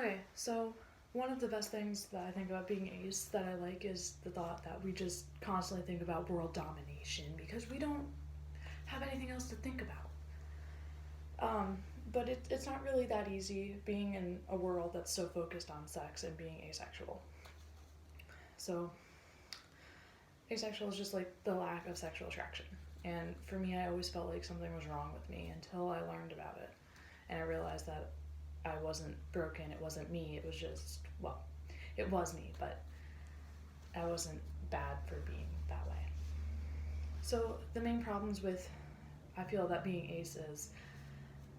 Okay, so one of the best things that I think about being ace that I like is the thought that we just constantly think about world domination because we don't have anything else to think about. Um, but it's not really that easy being in a world that's so focused on sex and being asexual. So, asexual is just like the lack of sexual attraction. And for me, I always felt like something was wrong with me until I learned about it. And I realized that I wasn't broken, it wasn't me, it was just, well, it was me, but I wasn't bad for being that way. So, the main problems with, I feel that being ace is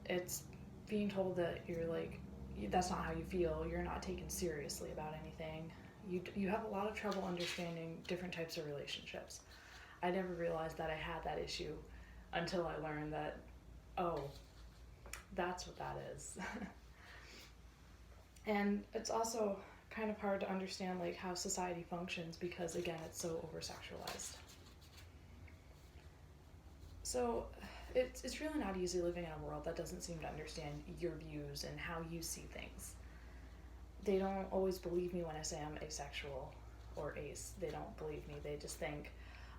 it's being told that you're like, that's not how you feel, you're not taken seriously about anything. You have a lot of trouble understanding different types of relationships. I never realized that I had that issue until I learned that, oh, that's what that is. And it's also kind of hard to understand like how society functions because again it's so over sexualized. So it's really not easy living in a world that doesn't seem to understand your views and how you see things. They don't always believe me when I say I'm asexual or ace. They don't believe me. They just think,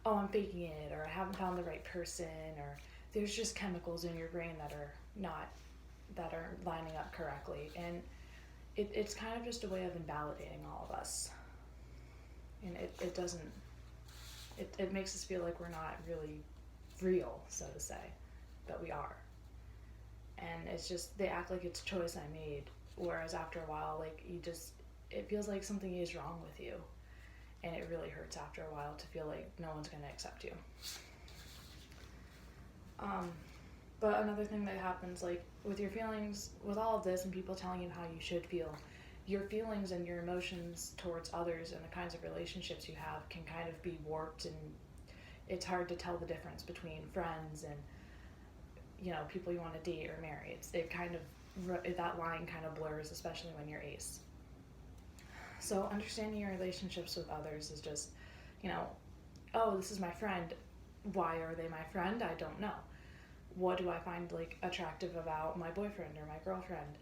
oh, I'm faking it, or I haven't found the right person, or there's just chemicals in your brain that aren't lining up correctly. And it's kind of just a way of invalidating all of us. And it doesn't, it makes us feel like we're not really real, so to say, but we are. And it's just, they act like it's a choice I made, whereas after a while, like, it feels like something is wrong with you. And it really hurts after a while to feel like no one's going to accept you. But another thing that happens, like, with your feelings, with all of this and people telling you how you should feel, your feelings and your emotions towards others and the kinds of relationships you have can kind of be warped, and it's hard to tell the difference between friends and, people you want to date or marry. That line kind of blurs, especially when you're ace. So understanding your relationships with others is just, oh, this is my friend. Why are they my friend? I don't know. What do I find like attractive about my boyfriend or my girlfriend?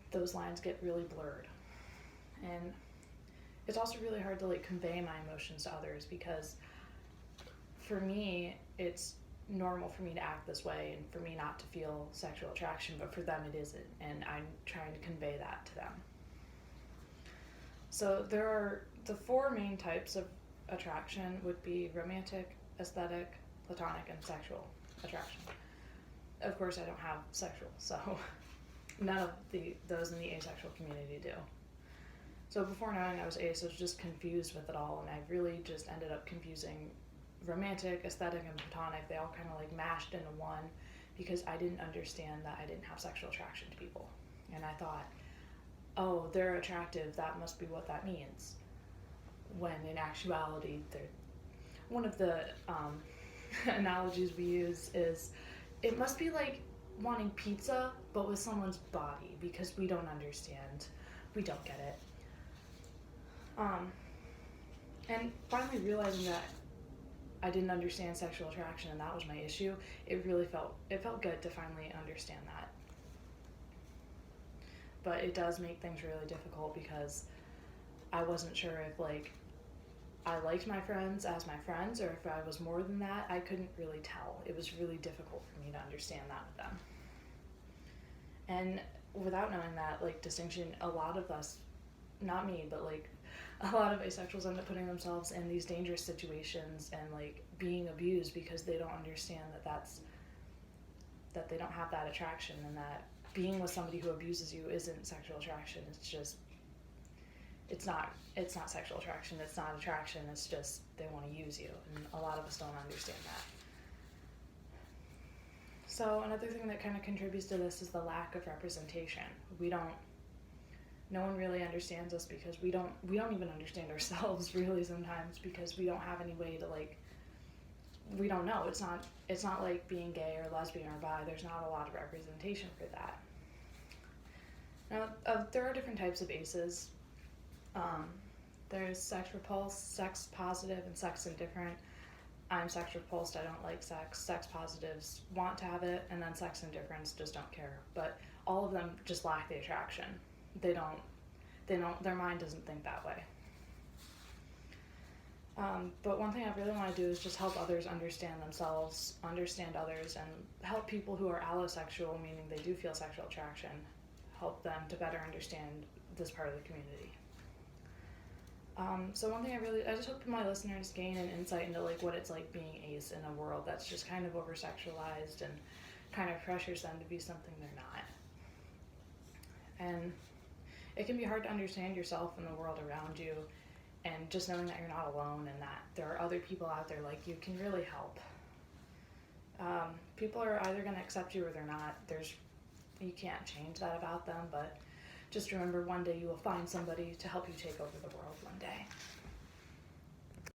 Those lines get really blurred. And it's also really hard to like convey my emotions to others because for me, it's normal for me to act this way and for me not to feel sexual attraction, but for them it isn't. And I'm trying to convey that to them. So there are the four main types of attraction would be romantic, aesthetic, platonic, and sexual attraction. Of course, I don't have sexual, so none of those in the asexual community do. So before knowing I was ace, I was just confused with it all, and I really just ended up confusing romantic, aesthetic, and platonic. They all kind of like mashed into one because I didn't understand that I didn't have sexual attraction to people. And I thought, oh, they're attractive, that must be what that means. When in actuality, one of the analogies we use is it must be like wanting pizza but with someone's body because we don't understand. We don't get it. And finally realizing that I didn't understand sexual attraction and that was my issue, it felt good to finally understand that. But it does make things really difficult because I wasn't sure if like I liked my friends as my friends or if I was more than that. I couldn't really tell. It was really difficult for me to understand that with them. And without knowing that like distinction, a lot of us, not me, but like a lot of asexuals end up putting themselves in these dangerous situations and like being abused because they don't understand that they don't have that attraction, and that being with somebody who abuses you isn't sexual attraction. It's not sexual attraction. It's not attraction. It's just they want to use you, and a lot of us don't understand that. So another thing that kind of contributes to this is the lack of representation. No one really understands us because we don't even understand ourselves really sometimes because we don't have any way to like, we don't know. It's not like being gay or lesbian or bi. There's not a lot of representation for that. Now, there are different types of aces. There's sex repulsed, sex positive, and sex indifferent. I'm sex repulsed, I don't like sex. Sex positives want to have it, and then sex indifferents just don't care. But all of them just lack the attraction. They don't their mind doesn't think that way. But one thing I really want to do is just help others understand themselves, understand others, and help people who are allosexual, meaning they do feel sexual attraction, help them to better understand this part of the community. So one thing I just hope my listeners gain an insight into like what it's like being ace in a world that's just kind of over sexualized and kind of pressures them to be something they're not. And it can be hard to understand yourself and the world around you, and just knowing that you're not alone and that there are other people out there like you can really help. People are either going to accept you or they're not. You can't change that about them, but just remember one day you will find somebody to help you take over the world one day.